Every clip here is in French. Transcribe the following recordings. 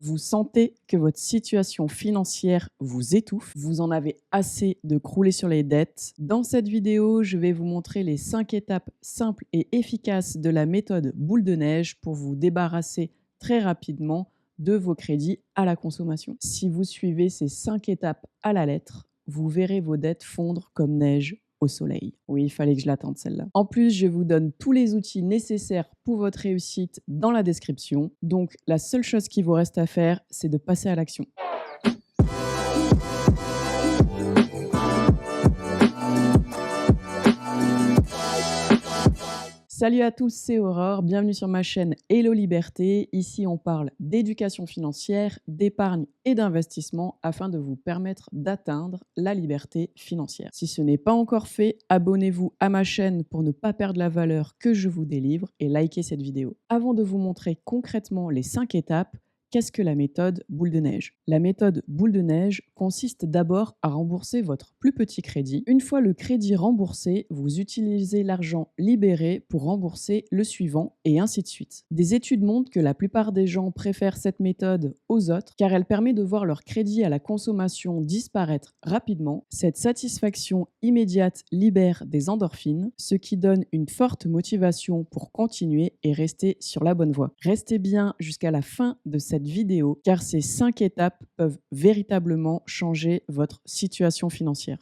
Vous sentez que votre situation financière vous étouffe, vous en avez assez de crouler sur les dettes. Dans cette vidéo, je vais vous montrer les 5 étapes simples et efficaces de la méthode boule de neige pour vous débarrasser très rapidement de vos crédits à la consommation. Si vous suivez ces 5 étapes à la lettre, vous verrez vos dettes fondre comme neige au soleil. Oui, il fallait que je l'attende celle-là. En plus, je vous donne tous les outils nécessaires pour votre réussite dans la description. Donc, la seule chose qui vous reste à faire, c'est de passer à l'action. Salut à tous, c'est Aurore, bienvenue sur ma chaîne Hello Liberté. Ici, on parle d'éducation financière, d'épargne et d'investissement afin de vous permettre d'atteindre la liberté financière. Si ce n'est pas encore fait, abonnez-vous à ma chaîne pour ne pas perdre la valeur que je vous délivre et likez cette vidéo. Avant de vous montrer concrètement les 5 étapes, qu'est-ce que la méthode boule de neige? La méthode boule de neige consiste d'abord à rembourser votre plus petit crédit. Une fois le crédit remboursé, vous utilisez l'argent libéré pour rembourser le suivant et ainsi de suite. Des études montrent que la plupart des gens préfèrent cette méthode aux autres car elle permet de voir leur crédit à la consommation disparaître rapidement. Cette satisfaction immédiate libère des endorphines, ce qui donne une forte motivation pour continuer et rester sur la bonne voie. Restez bien jusqu'à la fin de cette vidéo car ces 5 étapes peuvent véritablement changer votre situation financière.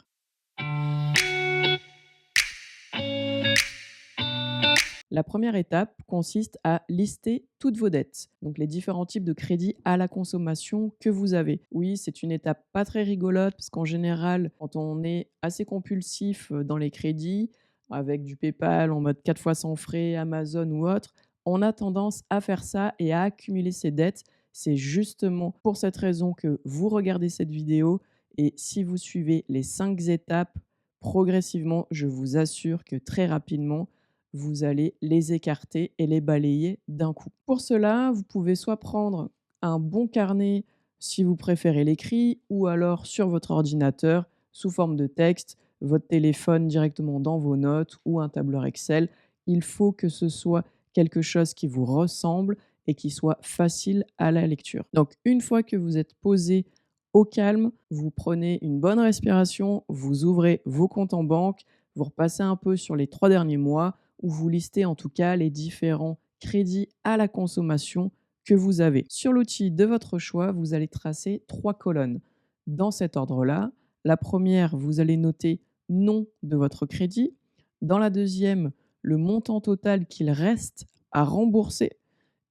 La première étape consiste à lister toutes vos dettes, donc les différents types de crédits à la consommation que vous avez. Oui, c'est une étape pas très rigolote parce qu'en général, quand on est assez compulsif dans les crédits, avec du PayPal en mode 4 fois sans frais, Amazon ou autre, on a tendance à faire ça et à accumuler ses dettes. C'est justement pour cette raison que vous regardez cette vidéo et si vous suivez les 5 étapes progressivement, je vous assure que très rapidement, vous allez les écarter et les balayer d'un coup. Pour cela, vous pouvez soit prendre un bon carnet si vous préférez l'écrit ou alors sur votre ordinateur sous forme de texte, votre téléphone directement dans vos notes ou un tableur Excel. Il faut que ce soit quelque chose qui vous ressemble et qui soit facile à la lecture. Donc une fois que vous êtes posé au calme, vous prenez une bonne respiration, vous ouvrez vos comptes en banque, vous repassez un peu sur les 3 derniers mois où vous listez en tout cas les différents crédits à la consommation que vous avez. Sur l'outil de votre choix, vous allez tracer 3 colonnes. Dans cet ordre-là, la première, vous allez noter nom de votre crédit. Dans la deuxième, le montant total qu'il reste à rembourser.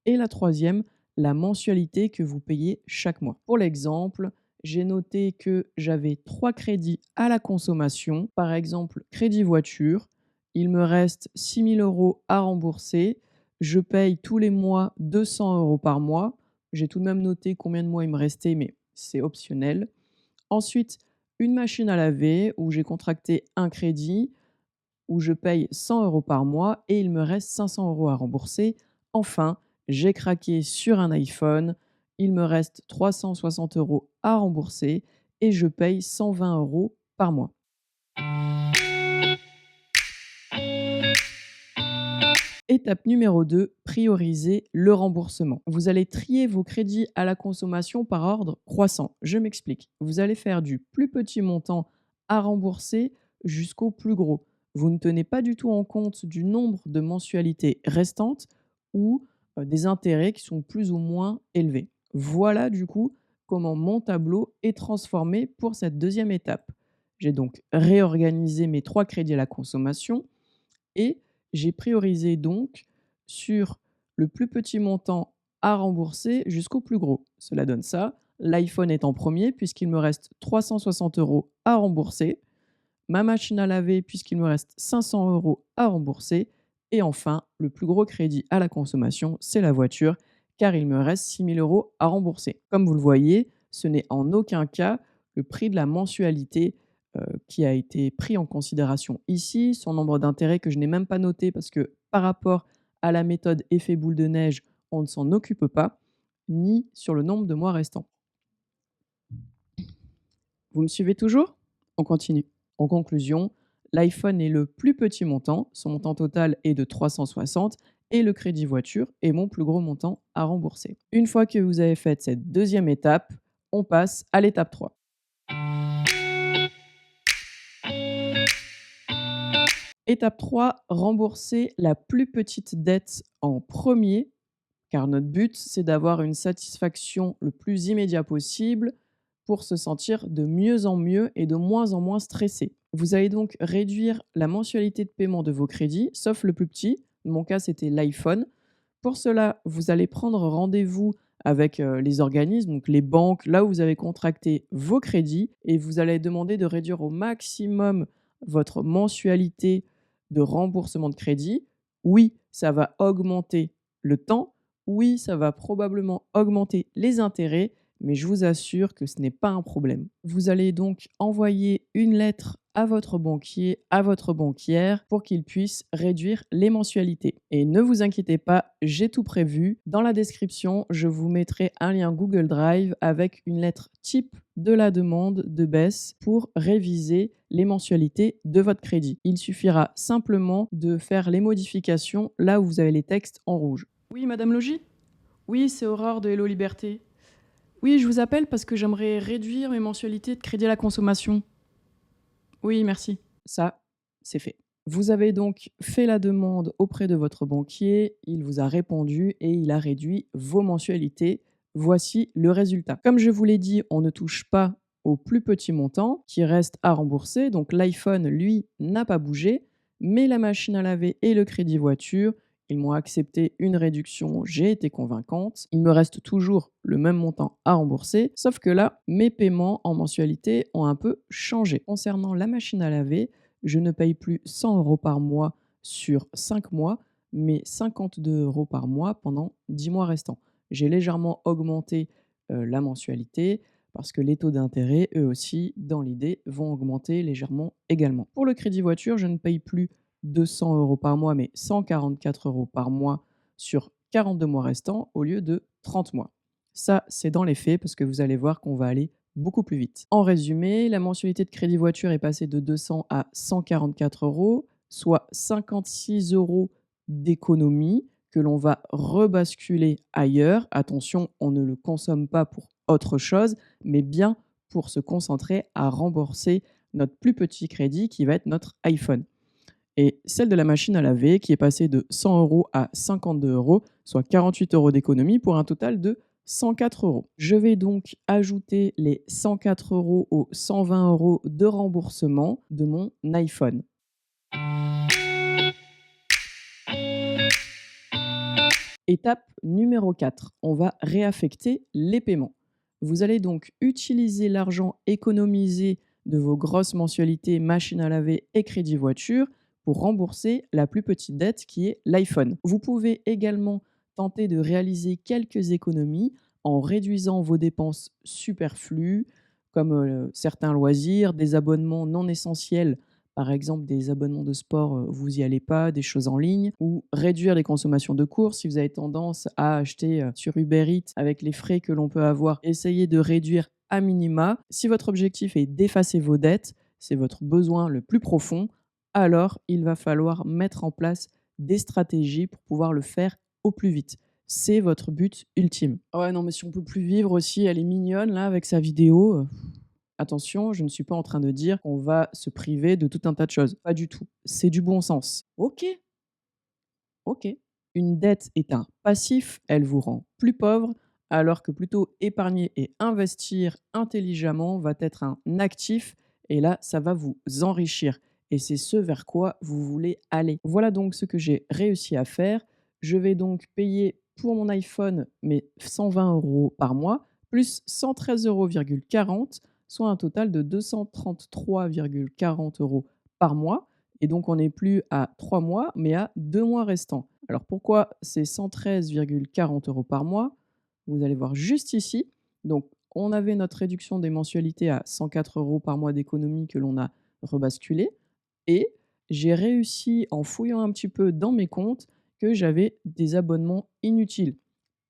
Et la troisième, la mensualité que vous payez chaque mois. Pour l'exemple, j'ai noté que j'avais 3 crédits à la consommation. Par exemple, crédit voiture, il me reste 6 000 € à rembourser. Je paye tous les mois 200 € par mois. J'ai tout de même noté combien de mois il me restait, mais c'est optionnel. Ensuite, une machine à laver où j'ai contracté un crédit, où je paye 100 € par mois et il me reste 500 € à rembourser. Enfin, j'ai craqué sur un iPhone, il me reste 360 € à rembourser et je paye 120 € par mois. Étape numéro 2, prioriser le remboursement. Vous allez trier vos crédits à la consommation par ordre croissant. Je m'explique. Vous allez faire du plus petit montant à rembourser jusqu'au plus gros. Vous ne tenez pas du tout en compte du nombre de mensualités restantes ou des intérêts qui sont plus ou moins élevés. Voilà du coup comment mon tableau est transformé pour cette deuxième étape. J'ai donc réorganisé mes 3 crédits à la consommation et j'ai priorisé donc sur le plus petit montant à rembourser jusqu'au plus gros. Cela donne ça. L'iPhone est en premier puisqu'il me reste 360 € à rembourser. Ma machine à laver puisqu'il me reste 500 € à rembourser. Et enfin, le plus gros crédit à la consommation, c'est la voiture car il me reste 6 000 € à rembourser. Comme vous le voyez, ce n'est en aucun cas le prix de la mensualité qui a été pris en considération ici, son nombre d'intérêts que je n'ai même pas noté parce que par rapport à la méthode effet boule de neige, on ne s'en occupe pas, ni sur le nombre de mois restants. Vous me suivez toujours? On continue. En conclusion, l'iPhone est le plus petit montant, son montant total est de 360 et le crédit voiture est mon plus gros montant à rembourser. Une fois que vous avez fait cette deuxième étape, on passe à l'étape 3. Étape 3, rembourser la plus petite dette en premier, car notre but, c'est d'avoir une satisfaction le plus immédiat possible pour se sentir de mieux en mieux et de moins en moins stressé. Vous allez donc réduire la mensualité de paiement de vos crédits, sauf le plus petit. Dans mon cas, c'était l'iPhone. Pour cela, vous allez prendre rendez-vous avec les organismes, donc les banques, là où vous avez contracté vos crédits, et vous allez demander de réduire au maximum votre mensualité de remboursement de crédit. Oui, ça va augmenter le temps. Oui, ça va probablement augmenter les intérêts, mais je vous assure que ce n'est pas un problème. Vous allez donc envoyer une lettre à votre banquier, à votre banquière, pour qu'il puisse réduire les mensualités. Et ne vous inquiétez pas, j'ai tout prévu. Dans la description, je vous mettrai un lien Google Drive avec une lettre type de la demande de baisse pour réviser les mensualités de votre crédit. Il suffira simplement de faire les modifications là où vous avez les textes en rouge. Oui, Madame Logi? Oui, c'est Aurore de Hello Liberté. Oui, je vous appelle parce que j'aimerais réduire mes mensualités de crédit à la consommation. Oui, merci. Ça, c'est fait. Vous avez donc fait la demande auprès de votre banquier, il vous a répondu et il a réduit vos mensualités. Voici le résultat. Comme je vous l'ai dit, on ne touche pas au plus petit montant qui reste à rembourser. Donc l'iPhone, lui, n'a pas bougé, mais la machine à laver et le crédit voiture, ils m'ont accepté une réduction, j'ai été convaincante. Il me reste toujours le même montant à rembourser, sauf que là, mes paiements en mensualité ont un peu changé. Concernant la machine à laver, je ne paye plus 100 € par mois sur 5 mois, mais 52 € par mois pendant 10 mois restants. J'ai légèrement augmenté la mensualité parce que les taux d'intérêt, eux aussi, dans l'idée, vont augmenter légèrement également. Pour le crédit voiture, je ne paye plus 200 € par mois, mais 144 € par mois sur 42 mois restants au lieu de 30 mois. Ça, c'est dans les faits parce que vous allez voir qu'on va aller beaucoup plus vite. En résumé, la mensualité de crédit voiture est passée de 200 à 144 €, soit 56 € d'économie que l'on va rebasculer ailleurs. Attention, on ne le consomme pas pour autre chose, mais bien pour se concentrer à rembourser notre plus petit crédit qui va être notre iPhone. Et celle de la machine à laver qui est passée de 100 € à 52 €, soit 48 € d'économie pour un total de 104 €. Je vais donc ajouter les 104 € aux 120 € de remboursement de mon iPhone. Étape numéro 4, on va réaffecter les paiements. Vous allez donc utiliser l'argent économisé de vos grosses mensualités machine à laver et crédit voiture pour rembourser la plus petite dette qui est l'iPhone. Vous pouvez également tenter de réaliser quelques économies en réduisant vos dépenses superflues comme certains loisirs, des abonnements non essentiels, par exemple des abonnements de sport, vous n'y allez pas, des choses en ligne, ou réduire les consommations de courses. Si vous avez tendance à acheter sur Uber Eats avec les frais que l'on peut avoir, essayez de réduire à minima. Si votre objectif est d'effacer vos dettes, c'est votre besoin le plus profond, alors il va falloir mettre en place des stratégies pour pouvoir le faire au plus vite. C'est votre but ultime. Ah ouais, non, mais si on peut plus vivre aussi, elle est mignonne là avec sa vidéo. Attention, je ne suis pas en train de dire qu'on va se priver de tout un tas de choses. Pas du tout. C'est du bon sens. Ok, ok. Une dette est un passif, elle vous rend plus pauvre, alors que plutôt épargner et investir intelligemment va être un actif, et là, ça va vous enrichir. Et c'est ce vers quoi vous voulez aller. Voilà donc ce que j'ai réussi à faire. Je vais donc payer pour mon iPhone mes 120 € par mois, plus 113,40 €, soit un total de 233,40 € par mois. Et donc, on n'est plus à 3 mois, mais à 2 mois restants. Alors, pourquoi c'est 113,40 € par mois? Vous allez voir juste ici. Donc, on avait notre réduction des mensualités à 104 € par mois d'économie que l'on a rebasculé. Et j'ai réussi, en fouillant un petit peu dans mes comptes, que j'avais des abonnements inutiles.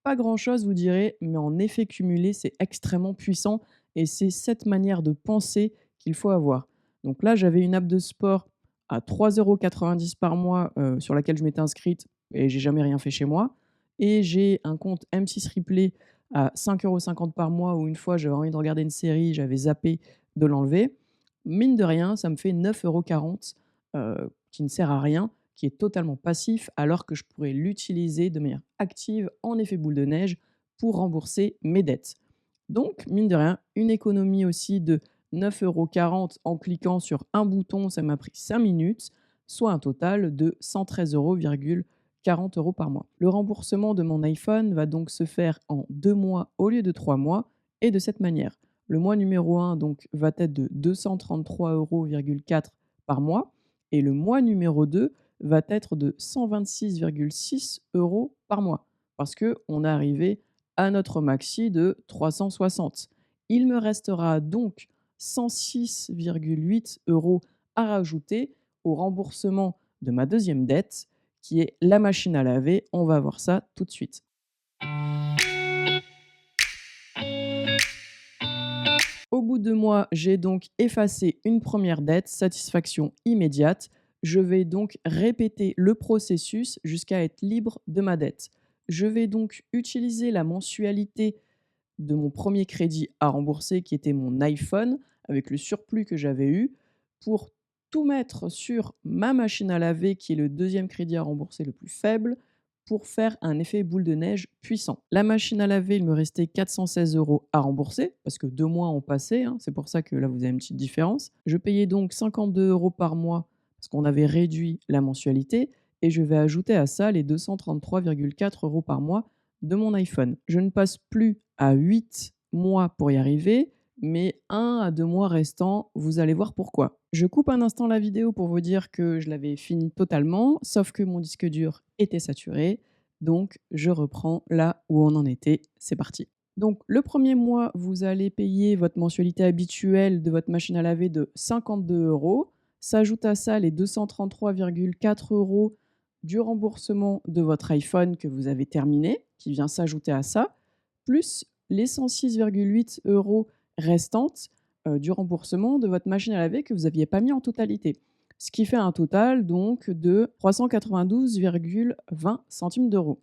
Pas grand-chose, vous direz, mais en effet cumulé, c'est extrêmement puissant et c'est cette manière de penser qu'il faut avoir. Donc là, j'avais une app de sport à 3,90 € par mois sur laquelle je m'étais inscrite et j'ai jamais rien fait chez moi. Et j'ai un compte M6 Replay à 5,50 € par mois où une fois j'avais envie de regarder une série, j'avais zappé de l'enlever. Mine de rien, ça me fait 9,40 € qui ne sert à rien, qui est totalement passif alors que je pourrais l'utiliser de manière active en effet boule de neige pour rembourser mes dettes. Donc, mine de rien, une économie aussi de 9,40 € en cliquant sur un bouton, ça m'a pris 5 minutes, soit un total de 113,40 € par mois. Le remboursement de mon iPhone va donc se faire en 2 mois au lieu de 3 mois et de cette manière. Le mois numéro 1 donc, va être de 233,4 € par mois et le mois numéro 2 va être de 126,6 € par mois parce qu'on est arrivé à notre maxi de 360. Il me restera donc 106,8 € à rajouter au remboursement de ma deuxième dette, qui est la machine à laver. On va voir ça tout de suite. Au bout de mois, j'ai donc effacé une première dette, satisfaction immédiate. Je vais donc répéter le processus jusqu'à être libre de ma dette. Je vais donc utiliser la mensualité de mon premier crédit à rembourser qui était mon iPhone avec le surplus que j'avais eu pour tout mettre sur ma machine à laver qui est le deuxième crédit à rembourser le plus faible pour faire un effet boule de neige puissant. La machine à laver, il me restait 416 € à rembourser parce que 2 mois ont passé, hein, c'est pour ça que là vous avez une petite différence. Je payais donc 52 € par mois parce qu'on avait réduit la mensualité et je vais ajouter à ça les 233,4 € par mois de mon iPhone. Je ne passe plus à 8 mois pour y arriver, mais 1 à 2 mois restants, vous allez voir pourquoi. Je coupe un instant la vidéo pour vous dire que je l'avais fini totalement, sauf que mon disque dur était saturé, donc je reprends là où on en était. C'est parti. Donc le premier mois, vous allez payer votre mensualité habituelle de votre machine à laver de 52 €. S'ajoute à ça les 233,4 € du remboursement de votre iPhone que vous avez terminé, qui vient s'ajouter à ça, plus les 106,8 € restantes du remboursement de votre machine à laver que vous n'aviez pas mis en totalité. Ce qui fait un total donc de 392,20 centimes d'euros.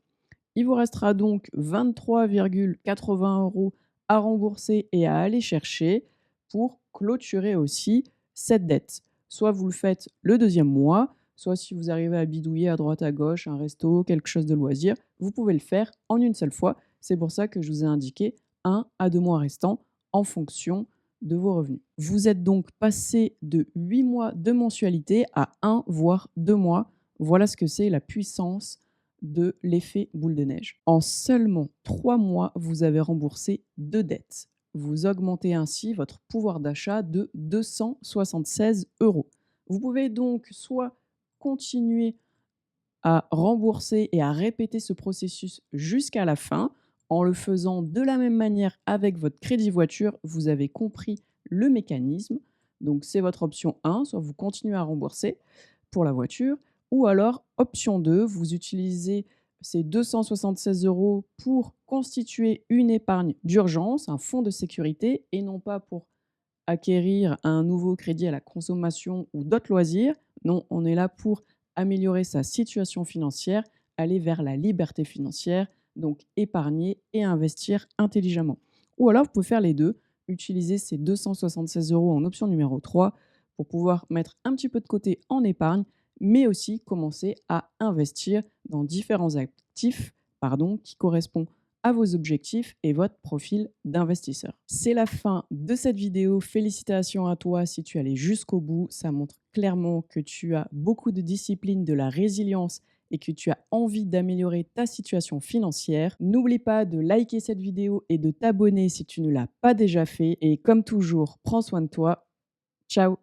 Il vous restera donc 23,80 € à rembourser et à aller chercher pour clôturer aussi cette dette. Soit vous le faites le deuxième mois, soit si vous arrivez à bidouiller à droite à gauche, un resto, quelque chose de loisir, vous pouvez le faire en une seule fois. C'est pour ça que je vous ai indiqué 1 à 2 mois restants en fonction de vos revenus. Vous êtes donc passé de 8 mois de mensualité à 1 voire 2 mois. Voilà ce que c'est la puissance de l'effet boule de neige. En seulement 3 mois, vous avez remboursé 2 dettes. Vous augmentez ainsi votre pouvoir d'achat de 276 €. Vous pouvez donc soit continuer à rembourser et à répéter ce processus jusqu'à la fin en le faisant de la même manière avec votre crédit voiture. Vous avez compris le mécanisme. Donc c'est votre option 1, soit vous continuez à rembourser pour la voiture, ou alors option 2, vous utilisez ces 276 € pour constituer une épargne d'urgence, un fonds de sécurité, et non pas pour acquérir un nouveau crédit à la consommation ou d'autres loisirs. Non, on est là pour améliorer sa situation financière, aller vers la liberté financière, donc épargner et investir intelligemment. Ou alors, vous pouvez faire les deux, utiliser ces 276 € en option numéro 3 pour pouvoir mettre un petit peu de côté en épargne, mais aussi commencer à investir dans différents actifs qui correspondent à vos objectifs et votre profil d'investisseur. C'est la fin de cette vidéo. Félicitations à toi si tu es allé jusqu'au bout. Ça montre clairement que tu as beaucoup de discipline, de la résilience et que tu as envie d'améliorer ta situation financière. N'oublie pas de liker cette vidéo et de t'abonner si tu ne l'as pas déjà fait. Et comme toujours, prends soin de toi. Ciao!